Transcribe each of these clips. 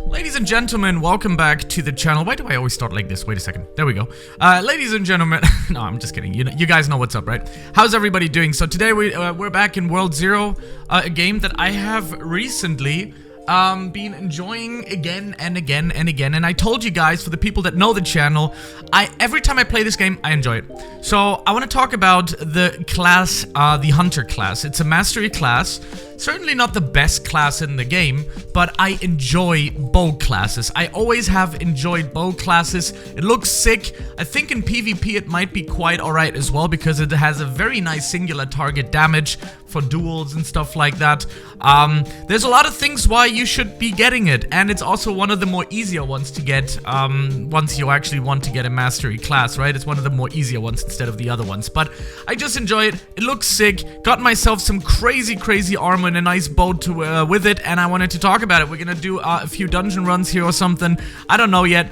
Ladies and gentlemen, welcome back to the channel. Why do I always start like this? Wait a second. There we go. Ladies and gentlemen, no, I'm just kidding. You guys know what's up, right? How's everybody doing? So today we're back in World Zero, a game that I have recently been enjoying again and again and again. And I told you guys, for the people that know the channel, every time I play this game, I enjoy it. So I want to talk about the class, the Hunter class. It's a mastery class. Certainly not the best class in the game, but I enjoy bow classes. I always have enjoyed bow classes. It looks sick. I think in PvP it might be quite alright as well, because it has a very nice singular target damage for duels and stuff like that. There's a lot of things why you should be getting it, and it's also one of the more easier ones to get once you actually want to get a mastery class, right? It's one of the more easier ones instead of the other ones, but I just enjoy it. It looks sick. Got myself some crazy armor and a nice bow to with it, and I wanted to talk about it. We're gonna do a few dungeon runs here or something. I don't know yet.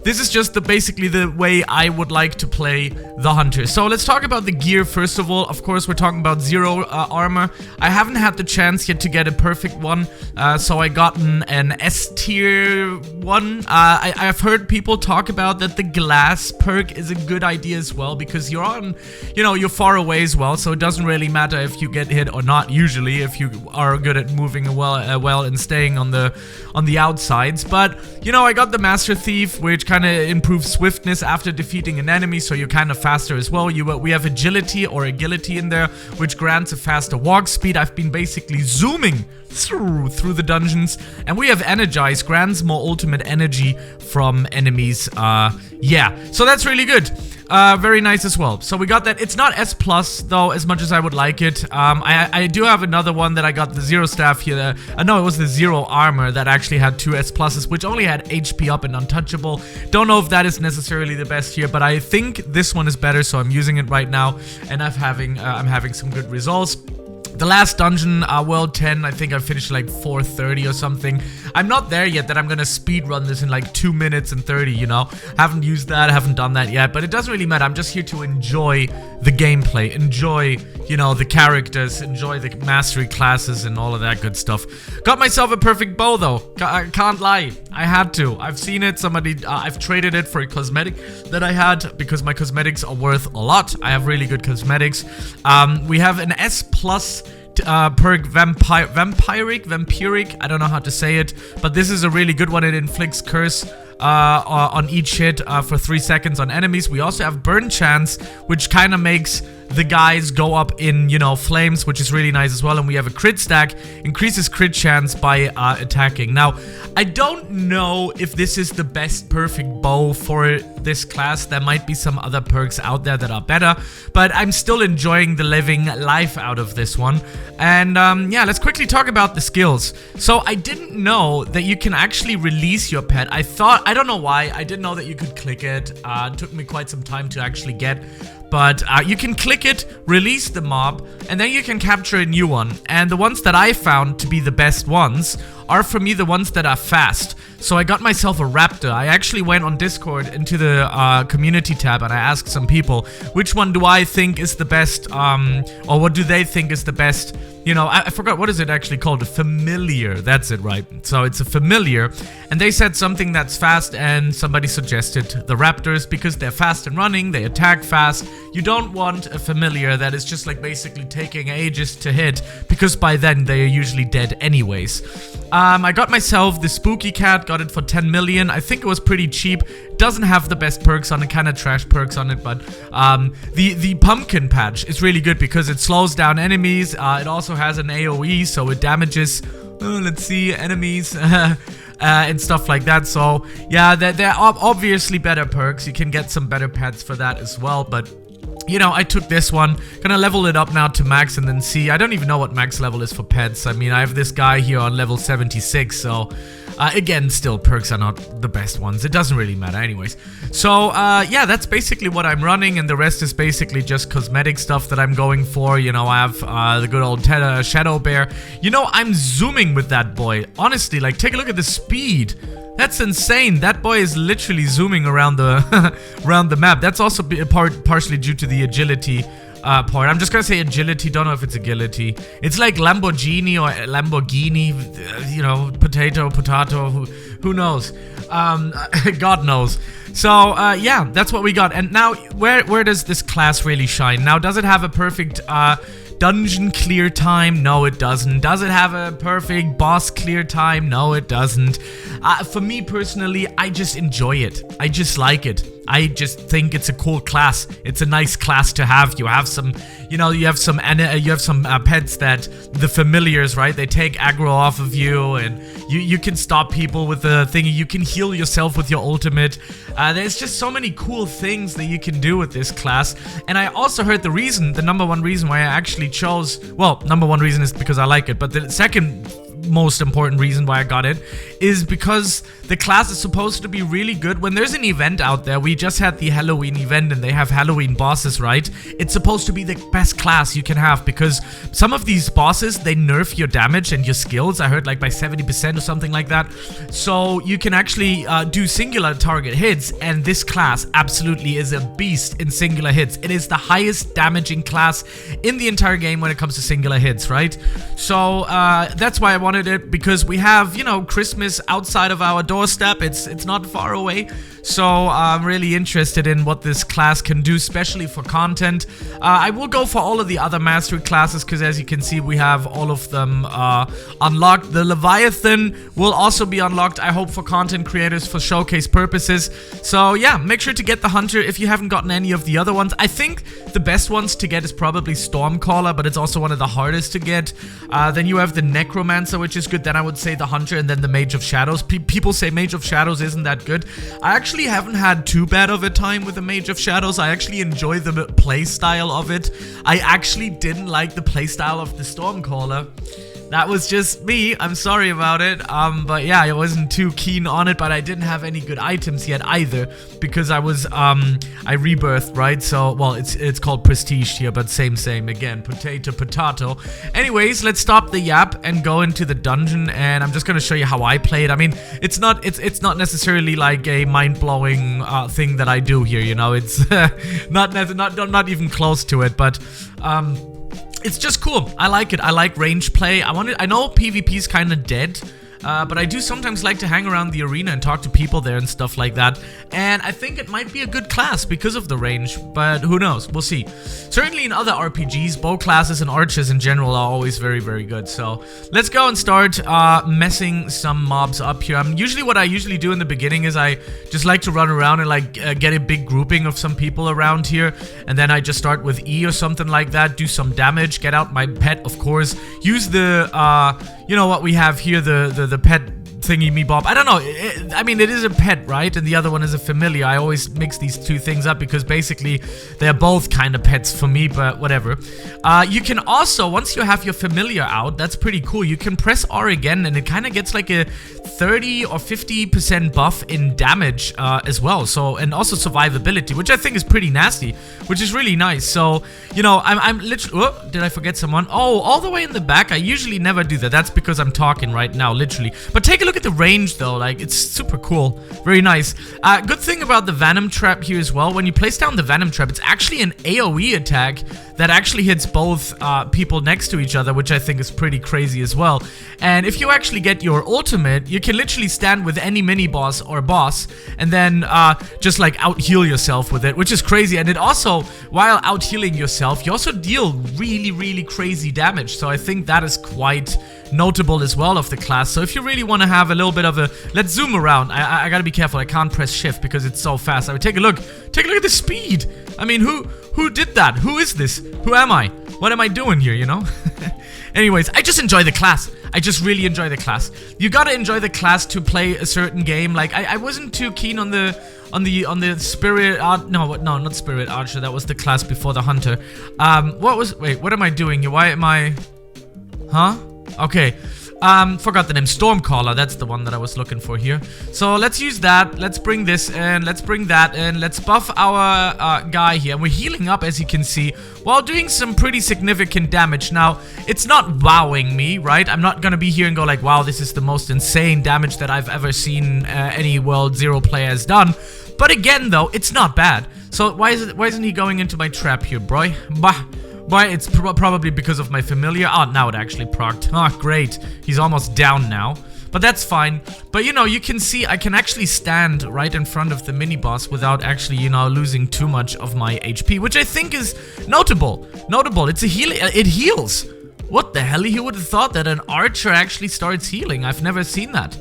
This is just basically the way I would like to play the Hunter. So let's talk about the gear first of all. Of course, we're talking about zero armor. I haven't had the chance yet to get a perfect one, so I got an S tier one. I've heard people talk about that the glass perk is a good idea as well, because you're on, you're far away as well, so it doesn't really matter if you get hit or not, usually, if you are good at moving well and staying on the outsides. But I got the Master Thief, which kind of improves swiftness after defeating an enemy, so you're kind of faster as well. We have agility in there, which grants a faster walk speed. I've been basically zooming through the dungeons, and we have energize, grants more ultimate energy from enemies. Yeah, so that's really good. Very nice as well. So we got that. It's not S+ though, as much as I would like it. I do have another one that I got, the zero staff here. No, it was the zero armor that actually had 2 S+, which only had HP up and untouchable. Don't know if that is necessarily the best here, but I think this one is better, so I'm using it right now, and I'm having some good results. The last dungeon, World 10, I think I finished like 4:30 or something. I'm not there yet that I'm gonna speed run this in like 2 minutes and 30, Haven't used that, haven't done that yet, but it doesn't really matter. I'm just here to enjoy the gameplay, enjoy, the characters, enjoy the mastery classes and all of that good stuff. Got myself a perfect bow though. I can't lie. I had to. I've seen it. I've traded it for a cosmetic that I had, because my cosmetics are worth a lot. I have really good cosmetics. We have an S+ perk, vampiric, I don't know how to say it, but this is a really good one. It inflicts curse on each hit for 3 seconds on enemies. We also have burn chance, which kind of makes the guys go up in, flames, which is really nice as well. And we have a crit stack, increases crit chance by attacking. Now, I don't know if this is the best perfect bow for this class. There might be some other perks out there that are better, but I'm still enjoying the living life out of this one. And yeah, let's quickly talk about the skills. So I didn't know that you can actually release your pet. I don't know why, I didn't know that you could click it. It took me quite some time to actually get, but you can click it, release the mob, and then you can capture a new one. And the ones that I found to be the best ones are, for me, the ones that are fast. So I got myself a raptor. I actually went on Discord into the community tab, and I asked some people, which one do I think is the best, or what do they think is the best? I forgot, what is it actually called? A familiar. That's it, right? So it's a familiar, and they said something that's fast, and somebody suggested the raptors because they're fast and running, they attack fast. You don't want a familiar that is just like basically taking ages to hit, because by then they are usually dead anyways. I got myself the spooky cat, got it for 10 million. I think it was pretty cheap. Doesn't have the best perks on it, kind of trash perks on it, but the pumpkin patch is really good because it slows down enemies. It also has an AoE, so it damages, let's see, enemies and stuff like that. So yeah, there are obviously better perks. You can get some better pets for that as well, but I took this one, gonna level it up now to max and then see. I don't even know what max level is for pets. I mean, I have this guy here on level 76, so again, still, perks are not the best ones. It doesn't really matter anyways. So, yeah, that's basically what I'm running, and the rest is basically just cosmetic stuff that I'm going for. I have the good old Shadow Bear. I'm zooming with that boy. Honestly, like, take a look at the speed. That's insane. That boy is literally zooming around the around the map. That's also partially due to the agility part. I'm just gonna say agility. Don't know if it's agility. It's like Lamborghini or Lamborghini, you know, potato, who knows? God knows. So, yeah, that's what we got. And now, where does this class really shine? Now, does it have a perfect, dungeon clear time? No, it doesn't. Does it have a perfect boss clear time? No, it doesn't. For me personally, I just enjoy it. I just like it. I just think it's a cool class. It's a nice class to have. You have some, you know, you have some pets that the familiars, right? They take aggro off of you, and you can stop people with the thingy. You can heal yourself with your ultimate. There's just so many cool things that you can do with this class. And I also heard the number one reason why I actually chose, well, number one reason is because I like it, but the second most important reason why I got it is because the class is supposed to be really good. When there's an event out there, we just had the Halloween event and they have Halloween bosses, right? It's supposed to be the best class you can have because some of these bosses, they nerf your damage and your skills. I heard like by 70% or something like that. So you can actually do singular target hits, and this class absolutely is a beast in singular hits. It is the highest damaging class in the entire game when it comes to singular hits, right? So that's why I wanted it, because we have, you know, Christmas outside of our doorstep. It's not far away, so I'm really interested in what this class can do, especially for content. I will go for all of the other mastery classes because, as you can see, we have all of them unlocked. The Leviathan will also be unlocked, I hope, for content creators for showcase purposes. So yeah, make sure to get the Hunter if you haven't gotten any of the other ones. I think the best ones to get is probably Stormcaller, but it's also one of the hardest to get. Then you have the Necromancer, which is good. Then I would say the Hunter, and then the Mage of Shadows. People say Mage of Shadows isn't that good. I actually haven't had too bad of a time with the Mage of Shadows. I actually enjoy the playstyle of it. I actually didn't like the playstyle of the Stormcaller. That was just me. I'm sorry about it. But yeah, I wasn't too keen on it, but I didn't have any good items yet either because I was, I rebirthed, right? So, well, it's called Prestige here, but same again. Potato. Anyways, let's stop the yap and go into the dungeon, and I'm just gonna show you how I play it. I mean, it's not necessarily like a mind-blowing thing that I do here, you know? It's not even close to it, but it's just cool. I like it. I like range play. I know PvP is kind of dead, but I do sometimes like to hang around the arena and talk to people there and stuff like that. And I think it might be a good class because of the range, but who knows? We'll see. Certainly in other RPGs, bow classes and archers in general are always very, very good. So let's go and start messing some mobs up here. What I usually do in the beginning is I just like to run around and like get a big grouping of some people around here, and then I just start with E or something like that, do some damage, get out my pet, of course, use the you know what we have here, the pet thingy me bob. I don't know. I mean, it is a pet, right? And the other one is a familiar. I always mix these two things up because basically they're both kind of pets for me, but whatever. You can also, once you have your familiar out, that's pretty cool. You can press R again, and it kind of gets like a 30 or 50% buff in damage as well. So, and also survivability, which I think is pretty nasty, which is really nice. So, you know, I'm literally, oh, did I forget someone? Oh, all the way in the back. I usually never do that. That's because I'm talking right now, literally. But take a look at the range though, like it's super cool, very nice. Good thing about the Venom Trap here as well, when you place down the Venom Trap, it's actually an AoE attack that actually hits both people next to each other, which I think is pretty crazy as well. And if you actually get your ultimate, you can literally stand with any mini boss or boss and then just like out heal yourself with it, which is crazy. And it also, while out healing yourself, you also deal really, really crazy damage. So I think that is quite notable as well of the class. So if you really want to have a little bit of a, let's zoom around. I gotta be careful. I can't press shift because it's so fast. I would take a look at the speed. I mean, who did that? Who is this? Who am I? What am I doing here, you know? Anyways, I just enjoy the class. I just really enjoy the class. You gotta enjoy the class to play a certain game. Like, I wasn't too keen on the Spirit, no, not Spirit Archer. That was the class before the Hunter. Wait, what am I doing here? Why am I, huh? Okay, forgot the name. Stormcaller, that's the one that I was looking for here. So let's use that. Let's bring this in. Let's bring that in. Let's buff our guy here. And we're healing up, as you can see, while doing some pretty significant damage. Now, it's not wowing me, right? I'm not gonna be here and go like, wow, this is the most insane damage that I've ever seen any World Zero player has done. But again, though, it's not bad. So why isn't he going into my trap here, bro? Bah. Why? It's probably because of my familiar. Oh, now it actually procced. Oh, great. He's almost down now. But that's fine. But, you know, you can see I can actually stand right in front of the mini-boss without actually, you know, losing too much of my HP, which I think is notable. Notable. It's a healing. It heals. What the hell? Who would have thought that an archer actually starts healing? I've never seen that.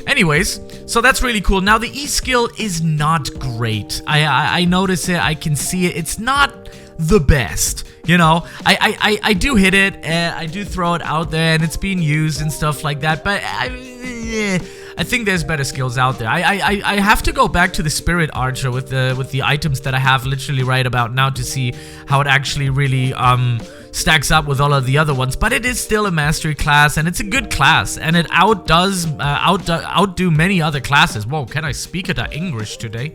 Anyways, so that's really cool. Now, the E skill is not great. I notice it. I can see it. It's not the best. You know, I do hit it, and I do throw it out there, and it's being used and stuff like that, but I think there's better skills out there. I have to go back to the Spirit Archer with the items that I have literally right about now to see how it actually really stacks up with all of the other ones, but it is still a mastery class, and it's a good class, and it outdo many other classes. Whoa, can I speak at English today?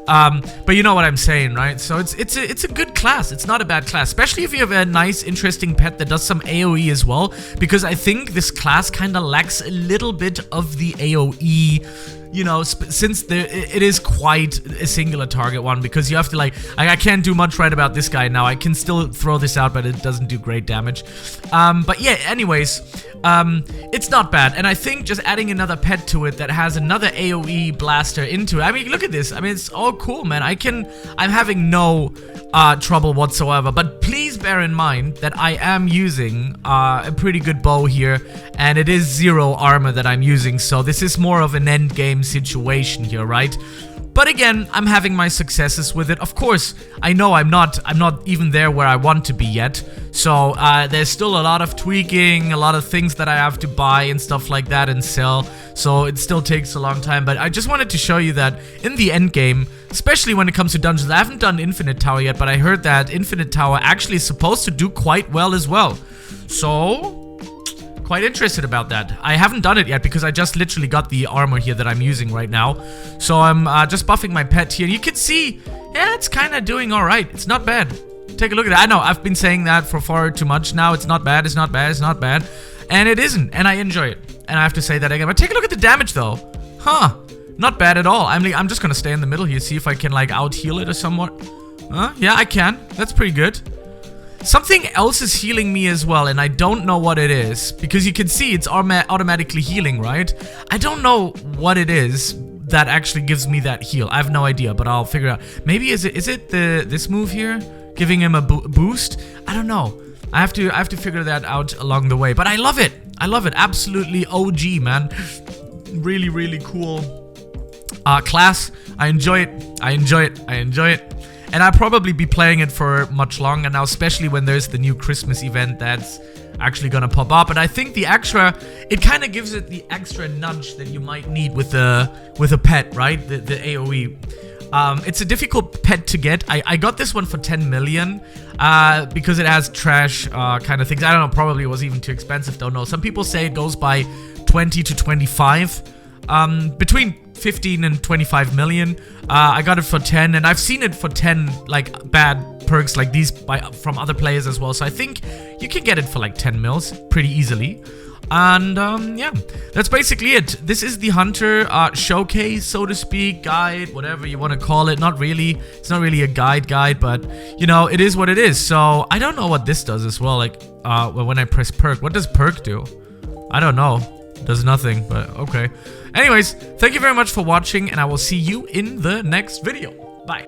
But you know what I'm saying, right? So it's a good class. It's not a bad class, especially if you have a nice, interesting pet that does some AoE as well, because I think this class kind of lacks a little bit of the AoE. You know, since it is quite a singular target one, because you have to, like, I can't do much right about this guy now. I can still throw this out, but it doesn't do great damage. But yeah, anyways, it's not bad. And I think just adding another pet to it that has another AoE blaster into it. I mean, look at this. I mean, it's all cool, man. I'm having no trouble whatsoever. But please bear in mind that I am using a pretty good bow here, and it is 0 armor that I'm using. So this is more of an end game situation here, right? But again, I'm having my successes with it. Of course, I know I'm not even there where I want to be yet. So there's still a lot of tweaking, a lot of things that I have to buy and stuff like that and sell. So it still takes a long time. But I just wanted to show you that in the end game, especially when it comes to dungeons, I haven't done Infinite Tower yet, but I heard that Infinite Tower actually is supposed to do quite well as well. So quite interested about that. I haven't done it yet because I just literally got the armor here that I'm using right now. So I'm just buffing my pet here. You can see, yeah, it's kind of doing all right. It's not bad. Take a look at it. I know I've been saying that for far too much now. It's not bad. It's not bad. It's not bad. And it isn't. And I enjoy it. And I have to say that again. But take a look at the damage though. Huh. Not bad at all. I'm just gonna stay in the middle here, see if I can like out heal it or somewhat. Yeah, I can. That's pretty good. Something else is healing me as well, and I don't know what it is, because you can see it's automatically healing, right? I don't know what it is that actually gives me that heal. I have no idea, but I'll figure it out. Maybe is it this move here giving him a boost? I don't know. I have to figure that out along the way. But I love it. I love it. Absolutely OG, man. Really, really cool class. I enjoy it. I enjoy it. I enjoy it. And I'll probably be playing it for much longer now, especially when there's the new Christmas event that's actually gonna pop up. And I think the extra, it kind of gives it the extra nudge that you might need with a pet, right? The AoE. It's a difficult pet to get. I got this one for 10 million because it has trash kind of things. I don't know, probably it was even too expensive, don't know. Some people say it goes by 20 to 25. Between 15 and 25 million. I got it for 10, and I've seen it for 10 like bad perks like these from other players as well. So I think you can get it for like 10 mils pretty easily. And yeah, that's basically it. This is the Hunter showcase, so to speak, guide, whatever you want to call it. Not really, it's not really a guide, but you know, it is what it is. So I don't know what this does as well. Like when I press perk, what does perk do? I don't know. Does nothing, but okay. Anyways, thank you very much for watching, and I will see you in the next video. Bye.